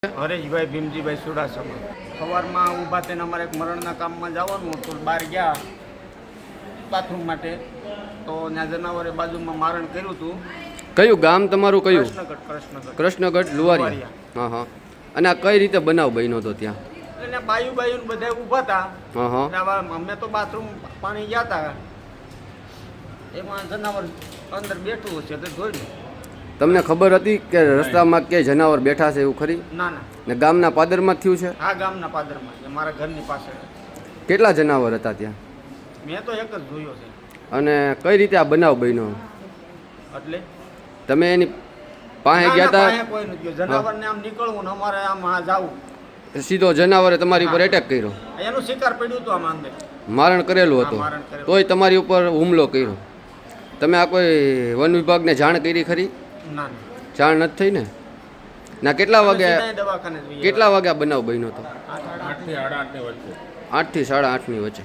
હરેશભાઈ ભીમજીભાઈ સુડાસમા સવારમાં ઊભા થઈને અમારે એક મરણના કામમાં જવાનું હતું. બહાર ગયા બાથરૂમ માટે તો ત્યાં જનાવરે બાજુમાં મારણ કર્યું હતું. કયું ગામ તમારું કયું? કૃષ્ણગઢ. કૃષ્ણગઢ લુવારિયા. હા હા. અને આ કઈ રીતે બનાવ બન્યો હતો ત્યાં? એટલે બાયું બધા ઊભા હતા. હા હા. એટલે અમે તો બાથરૂમ પાણી ગયા હતા, એમાં જનાવર અંદર બેઠું છે તો જોયું. તમને ખબર હતી કે રસ્તામાં કે જનાવર બેઠા છે એવું ખરી? ના ના. ને ગામના પાદરમાં થયું છે? આ ગામના પાદરમાં છે, મારા ઘરની પાસે. કેટલા જનાવર હતા ત્યાં? મેં તો એક જ જોયો છે. અને કઈ રીતે આ બનાવ બન્યો? એટલે તમે એની પાસે ગયા હતા? કોઈ નથી. જનાવરને આમ નીકળવું ને અમારે આમ જવું, સીધો જનાવરે તમારી ઉપર એટેક કર્યો? એનું શિકાર પડ્યું હતું આમ અંદર. મારણ કરેલું હતું? મારણ કરેલું. તોય તમારી ઉપર હુમલો કર્યો. તમે આ કોઈ વન વિભાગને જાણ કરી ખરી? ના જાણ નથી થઈ ને? ના કેટલા વાગ્યા દવાખાને કેટલા વાગ્યા બનાવ બન્યો હતો? 8 થી 8:30 ની વચ્ચે. 8 થી 8:30 ની વચ્ચે.